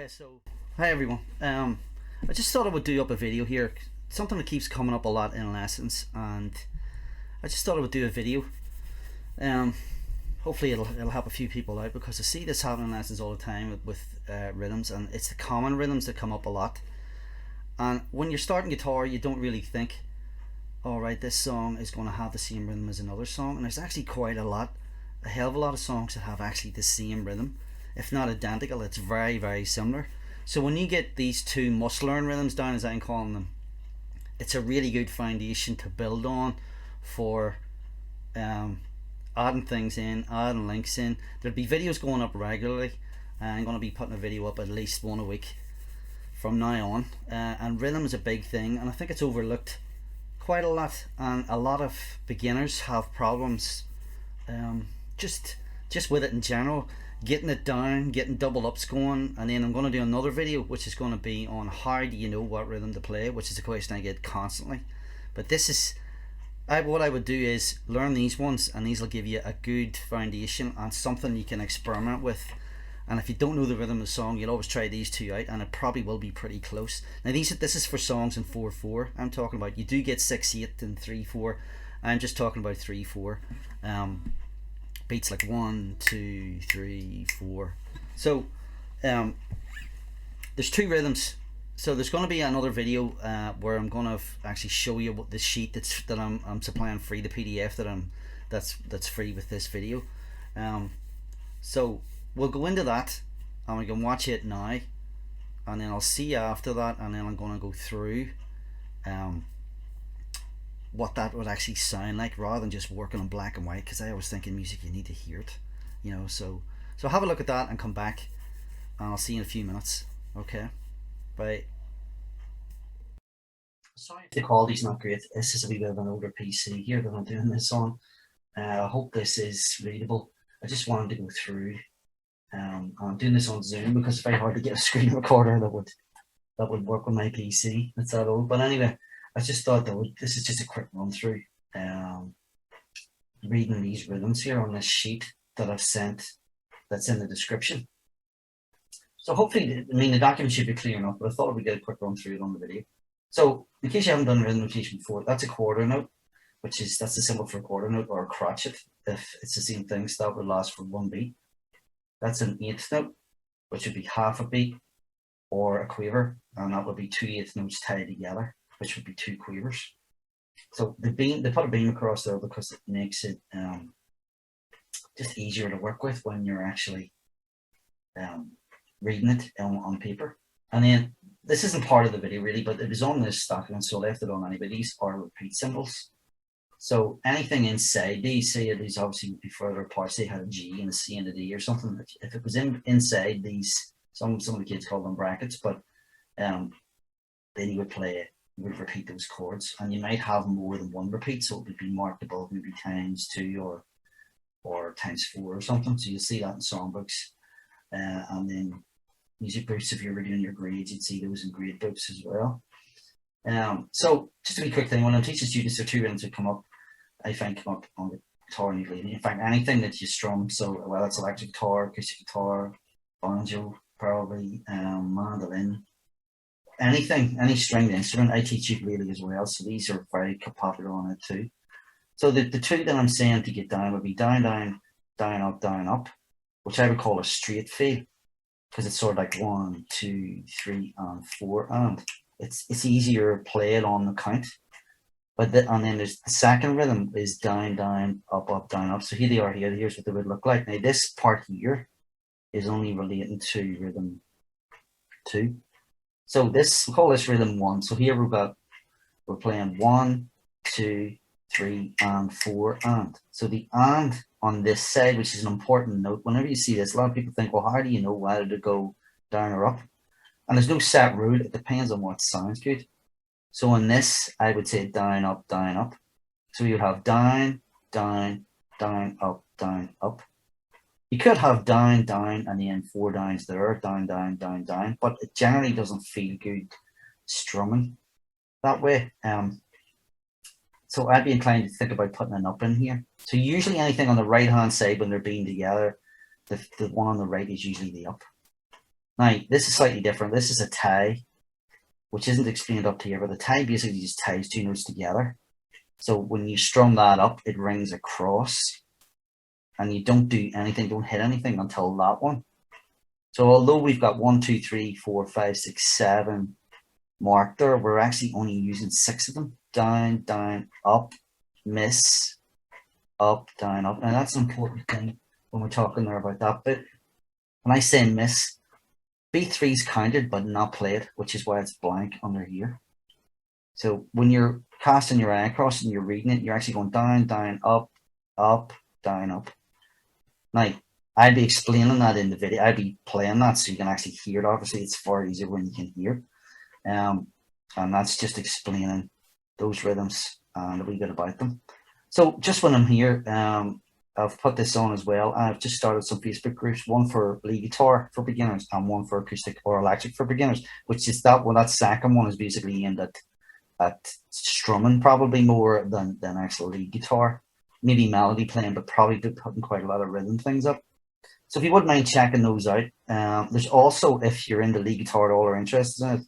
Okay, so hi everyone. I just thought I would do up a video here. Something that keeps coming up a lot in lessons, and I just thought I would do a video. Um, Hopefully it'll help a few people out because I see this happening in lessons all the time with rhythms, and it's the common rhythms that come up a lot. And when you're starting guitar, you don't really think, all right, this song is going to have the same rhythm as another song, and there's actually quite a hell of a lot of songs that have actually the same rhythm, if not identical. It's very, very similar. So when you get these two must-learn rhythms down, as I'm calling them, it's a really good foundation to build on for um, adding things in, adding links in. There'll be videos going up regularly. I'm going to be putting a video up at least one a week from now on. And rhythm is a big thing, and I think it's overlooked quite a lot. And a lot of beginners have problems just with it in general, getting it down, getting double ups going. And then I'm going to do another video which is going to be on how do you know what rhythm to play, which is a question I get constantly. But this is what I would do is learn these ones, and these will give you a good foundation and something you can experiment with. And if you don't know the rhythm of the song, you'll always try these two out, and it probably will be pretty close. Now this is for songs in 4/4. I'm talking about, you do get 6/8 and 3/4. I'm just talking about 3/4. Beats like 1, 2, 3, 4. So there's two rhythms. So there's going to be another video where I'm going to actually show you what the sheet that I'm supplying free, the PDF that's free with this video. So we'll go into that, and we can watch it now, and then I'll see you after that, and then I'm going to go through what that would actually sound like, rather than just working on black and white, because I always think in music you need to hear it, so have a look at that and come back, and I'll see you in a few minutes. Okay, bye. Sorry if the quality's not great. This is a wee bit of an older PC here that I'm doing this on. I hope this is readable. I just wanted to go through. I'm doing this on Zoom because it's very hard to get a screen recorder that would work with my PC. It's that old. But anyway, I just thought this is just a quick run through. Reading these rhythms here on this sheet that I've sent, that's in the description. So hopefully, the document should be clear enough, but I thought we'd get a quick run through it on the video. So in case you haven't done rhythm notation before, that's a quarter note, that's the symbol for a quarter note, or a crotchet if it's the same thing. So that would last for one beat. That's an eighth note, which would be half a beat, or a quaver, and that would be two eighth notes tied together, which would be two quavers. So they put a beam across there because it makes it just easier to work with when you're actually reading it on paper. And then this isn't part of the video really, but it was on this document, so I left it on anyway. These are repeat symbols. So anything inside these, say these obviously would be further apart, say had a G and a C and a D or something. If it was inside these, some of the kids call them brackets, but then you would repeat those chords, and you might have more than one repeat, so it would be marked above, maybe ×2 or ×4 or something. So you'll see that in songbooks, and then music books, if you're redoing your grades, you'd see those in grade books as well. So just a wee quick thing, when I'm teaching students, there are two rhythms that come up on the guitar usually. In fact, anything that you strum, so whether it's electric guitar, acoustic guitar, banjo, probably, mandolin, any stringed instrument. I teach ukulele as well, so these are very popular on it too. So the two that I'm saying to get down would be down, down, down, up, which I would call a straight feel, because it's sort of like 1, 2, 3, and 4, and it's easier to play it on the count. And then there's the second rhythm is down, down, up, down, up. So here they are here. Here's what they would look like. Now this part here is only relating to rhythm 2. So we'll call this rhythm 1. So here we're playing 1, 2, 3, and 4, and. So the and on this side, which is an important note, whenever you see this, a lot of people think, well, how do you know whether to go down or up? And there's no set rule. It depends on what sounds good. So on this, I would say down, up, down, up. So you would have down, down, down, up, down, up. You could have down, down, and then 4 downs there, down, down, down, down, but it generally doesn't feel good strumming that way. So I'd be inclined to think about putting an up in here. So usually anything on the right-hand side when they're being together, the one on the right is usually the up. Now, this is slightly different. This is a tie, which isn't explained up here, but the tie basically just ties two notes together. So when you strum that up, it rings across, and you don't do anything, don't hit anything until that one. So although we've got 1, 2, 3, 4, 5, 6, 7 marked there, we're actually only using 6 of them. Down, down, up, miss, up, down, up. Now that's an important thing when we're talking there about that bit. When I say miss, B3 is counted but not played, which is why it's blank under here. So when you're casting your eye across and you're reading it, you're actually going down, down, up, up, down, up. Now, I'd be explaining that in the video. I'd be playing that so you can actually hear it. Obviously, it's far easier when you can hear. And that's just explaining those rhythms and a wee bit about them. So just when I'm here, I've put this on as well. I've just started some Facebook groups, one for lead guitar for beginners and one for acoustic or electric for beginners, which is that one. That second one is basically aimed at strumming probably more than actual lead guitar. Maybe melody playing, but probably putting quite a lot of rhythm things up. So if you wouldn't mind checking those out. There's also, if you're into lead guitar at all or interested in it,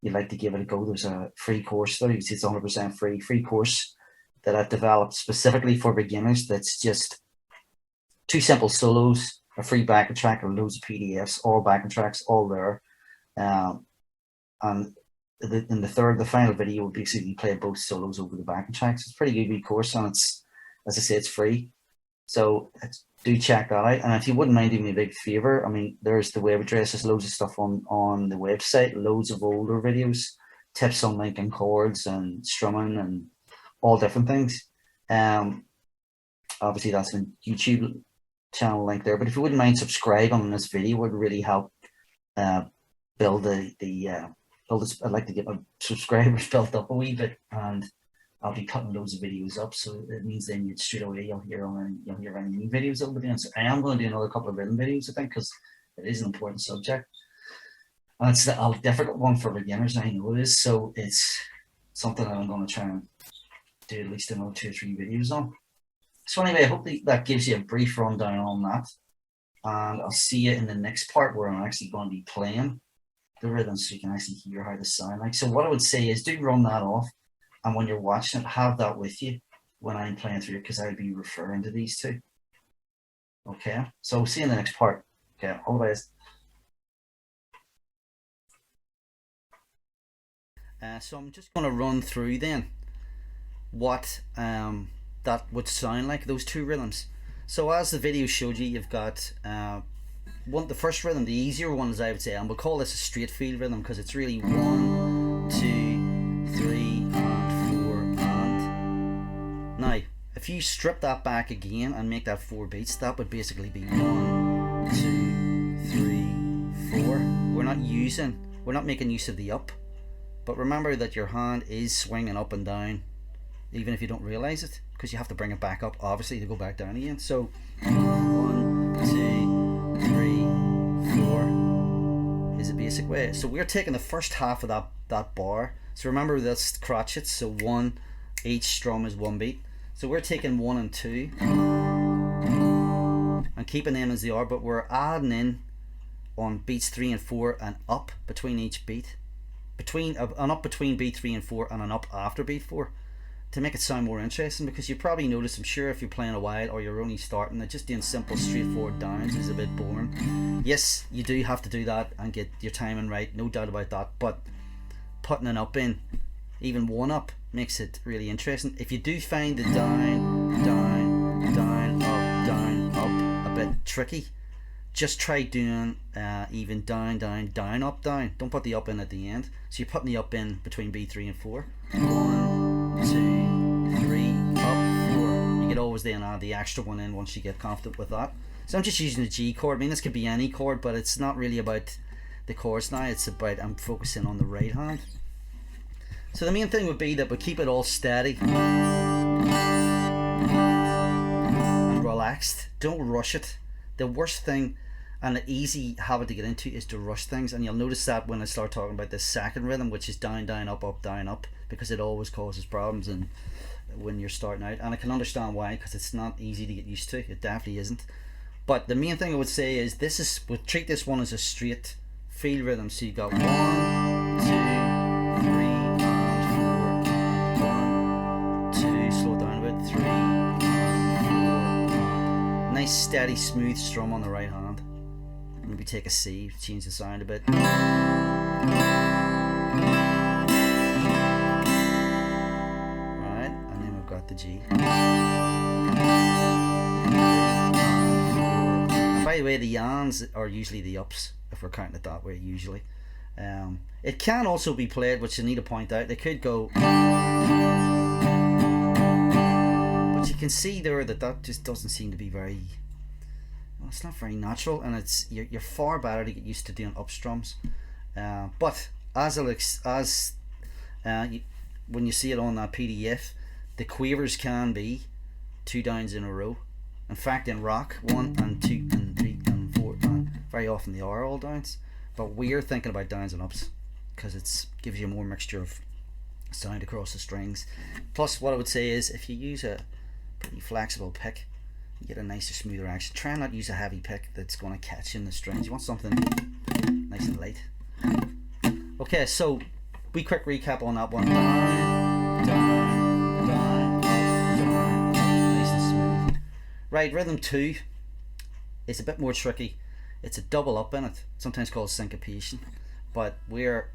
you'd like to give it a go, there's a free course there. You see it's 100% free course that I've developed specifically for beginners. That's just 2 simple solos, a free backing track, and loads of PDFs, all backing tracks, all there. And in the final video, we'll basically play both solos over the backing tracks. It's a pretty good course, and it's, as I say, it's free. So do check that out. And if you wouldn't mind doing me a big favor, I mean, there's the web address, there's loads of stuff on the website, loads of older videos, tips on linking chords and strumming and all different things. Obviously that's a YouTube channel link there, but if you wouldn't mind subscribing on this video, it would really help build I'd like to get my subscribers built up a wee bit, and I'll be putting loads of videos up, so it means then straight away you'll hear any new videos I'll be doing. So I am going to do another couple of rhythm videos, I think, because it is an important subject. And it's a difficult one for beginners, I know it is, so it's something that I'm going to try and do at least another 2 or 3 videos on. So anyway, I hope that gives you a brief rundown on that, and I'll see you in the next part where I'm actually going to be playing the rhythms so you can actually hear how they sound like. So what I would say is do run that off, and when you're watching it, have that with you when I'm playing through it, because I'll be referring to these two. Okay, so see you in the next part. Okay, all the best. So I'm just going to run through then what that would sound like, those 2 rhythms. So as the video showed you, you've got the first rhythm, the easier one, as I would say, and we'll call this a straight feel rhythm because it's really 1, 2, 3, and 4, and. Now, if you strip that back again and make that 4 beats, that would basically be 1, 2, 3, 4. We're not making use of the up, but remember that your hand is swinging up and down, even if you don't realize it, because you have to bring it back up, obviously, to go back down again. So 1, 2, 3, 4 is a basic way. So we're taking the first half of that bar. So remember that's crotchets. So 1, each strum is 1 beat. So we're taking 1 and 2 and keeping them as they are, but we're adding in on beats 3 and 4 and up between each beat, an up between beat 3 and 4 and an up after beat 4, to make it sound more interesting. Because you probably noticed, I'm sure, if you're playing a while or you're only starting, that just doing simple straightforward downs is a bit boring. Yes, you do have to do that and get your timing right, no doubt about that, but putting an up in, even 1 up, makes it really interesting. If you do find the down, down, down, up a bit tricky, just try doing even down, down, down, up, down. Don't put the up in at the end. So you're putting the up in between B3 and 4. 1, 2, 3, up, 4. You could always then add the extra one in once you get confident with that. So I'm just using the G chord. I mean, this could be any chord, but it's not really about the chords now. It's about, I'm focusing on the right hand. So the main thing would be that we keep it all steady and relaxed. Don't rush it. The worst thing and the easy habit to get into is to rush things, and you'll notice that when I start talking about this second rhythm, which is down, down, up, down, up, because it always causes problems and when you're starting out, and I can understand why, because it's not easy to get used to. It definitely isn't. But the main thing I would say is we'll treat this one as a straight feel rhythm. So you got 1, 2, 3, and 4, 1, 2, slow it down a bit, 3, and 4, nice steady smooth strum on the right hand. Maybe take a C, change the sound a bit. Right, and then we've got the G. By the way, the yans are usually the ups, if we're counting it that way, usually. It can also be played, which I need to point out. They could go, but you can see there that just doesn't seem to be very, well, it's not very natural, and you're far better to get used to doing up strums. But when you see it on that PDF, the quavers can be 2 downs in a row. In fact, in rock, 1 and 2 and 3 and 4, and very often they are all downs. But we're thinking about downs and ups because it gives you more mixture of sound across the strings. Plus, what I would say is if you use a pretty flexible pick, you get a nicer, smoother action. Try and not use a heavy pick that's going to catch in the strings. You want something nice and light. Okay, so we quick recap on that one. Down, down, down, down, nice and smooth. Right, rhythm 2 is a bit more tricky. It's a double up in it, sometimes called syncopation. But we're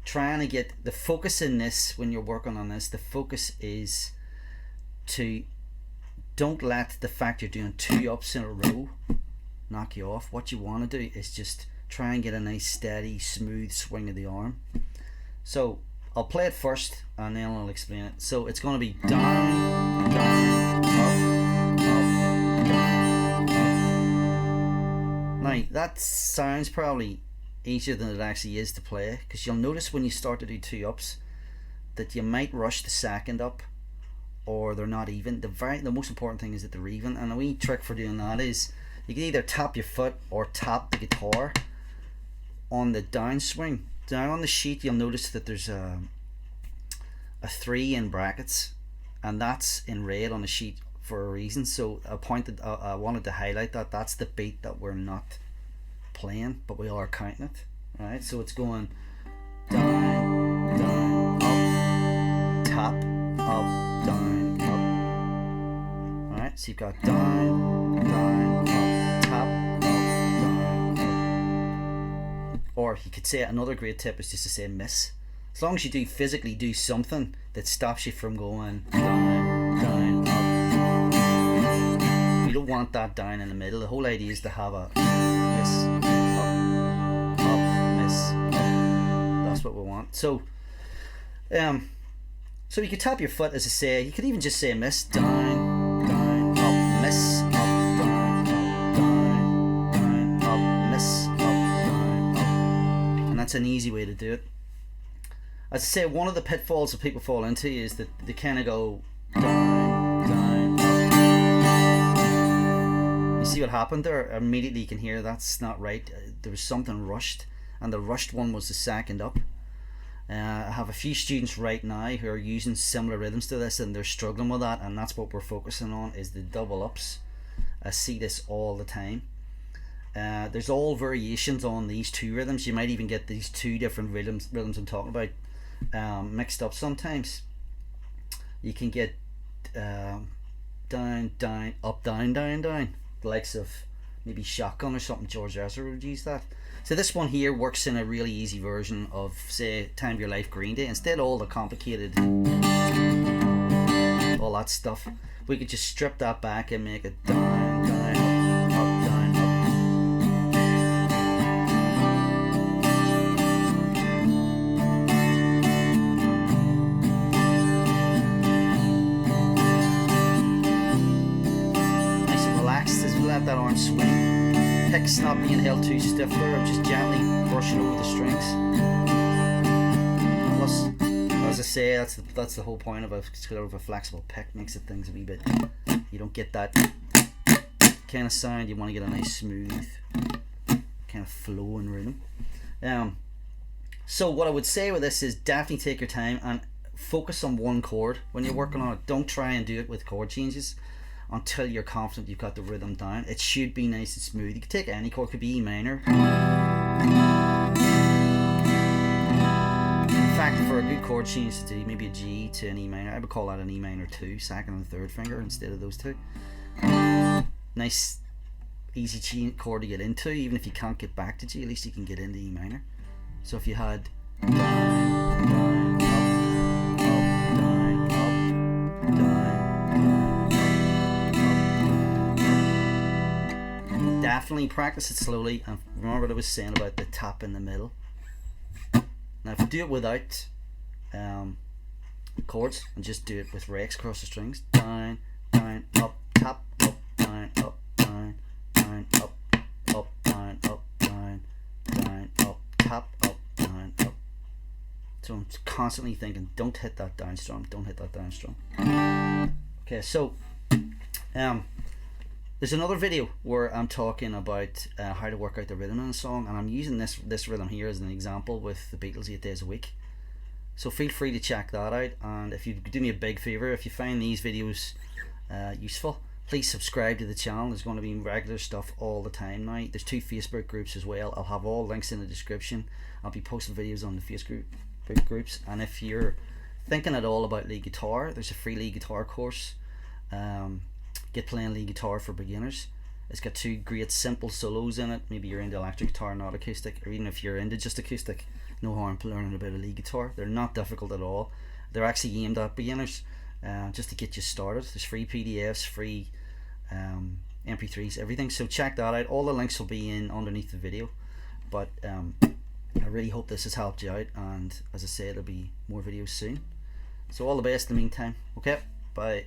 trying to get the focus in this when you're working on this. The focus is to don't let the fact you're doing 2 ups in a row knock you off. What you want to do is just try and get a nice steady smooth swing of the arm. So I'll play it first and then I'll explain it. So it's going to be down, down, up, down, up. Now that sounds probably easier than it actually is to play, because you'll notice when you start to do 2 ups that you might rush the second up, or they're not even. The most important thing is that they're even, and a wee trick for doing that is you can either tap your foot or tap the guitar on the downswing. Down on the sheet you'll notice that there's a 3 in brackets, and that's in red on the sheet for a reason. So I wanted to highlight that that's the beat that we're not playing, but we are counting it. Right, so it's going down, down, up, tap, up, down, up. Alright, so you've got down, down, up, tap, up, down, up. Or you could say another great tip is just to say miss. As long as you physically do something that stops you from going down, down, up. You don't want that down in the middle. The whole idea is to have a miss, up, miss, up. That's what we want. So so you could tap your foot, as I say. You could even just say miss, down, down, up, miss, up, down, down, down, up, miss, up, down, up. And that's an easy way to do it. As I say, one of the pitfalls that people fall into is that they kind of go down, down, up. You see what happened there? Immediately you can hear that's not right. There was something rushed, and the rushed one was the second up. I have a few students right now who are using similar rhythms to this, and they're struggling with that, and that's what we're focusing on, is the double ups. I see this all the time. There's all variations on these 2 rhythms. You might even get these 2 different rhythms I'm talking about mixed up sometimes. You can get down, down, up, down, down, down. The likes of maybe Shotgun or something. George Ezra would use that. So this one here works in a really easy version of, say, Time of Your Life, Green Day. Instead of all the complicated, all that stuff, we could just strip that back and make it down, down, up, down, up. Nice and relaxed as we let that arm swing. Pick's not being held too stiff there. I'm just gently brushing over the strings. Plus, as I say, that's the whole point of a flexible pick. Makes it things a wee bit. You don't get that kind of sound. You want to get a nice smooth kind of flowing rhythm. So what I would say with this is definitely take your time and focus on one chord when you're working on it. Don't try and do it with chord changes. until you're confident you've got the rhythm down. It should be nice and smooth. You could take any chord, it could be E minor. In fact, for a good chord change to do maybe a G to an E minor, I would call that an E minor 2, second and third finger instead of those two. Nice easy chord to get into. Even if you can't get back to G, at least you can get into E minor. So if you had down, down, up, down, up, down, definitely practice it slowly, and remember what I was saying about the tap in the middle. Now if you do it without chords and just do it with rakes across the strings, down, down, up, tap, up, down, up, down, down, up, up, down, up, down, down, up, tap, up, down, up. So I'm constantly thinking, don't hit that down strum, don't hit that down strum. Okay, so there's another video where I'm talking about how to work out the rhythm in a song, and I'm using this rhythm here as an example with the Beatles 8 Days a Week. So feel free to check that out, and if you do me a big favour, if you find these videos useful, please subscribe to the channel. There's going to be regular stuff all the time now. There's 2 Facebook groups as well. I'll have all links in the description. I'll be posting videos on the Facebook groups, and if you're thinking at all about lead guitar, there's a free lead guitar course. Get Playing Lead Guitar for Beginners. It's got 2 great simple solos in it. Maybe you're into electric guitar, not acoustic, or even if you're into just acoustic, no harm learning about a lead guitar. They're not difficult at all. They're actually aimed at beginners, just to get you started. There's free PDFs, free MP3s, everything. So check that out. All the links will be in underneath the video. But I really hope this has helped you out, and as I said, there'll be more videos soon. So all the best in the meantime. Okay, bye.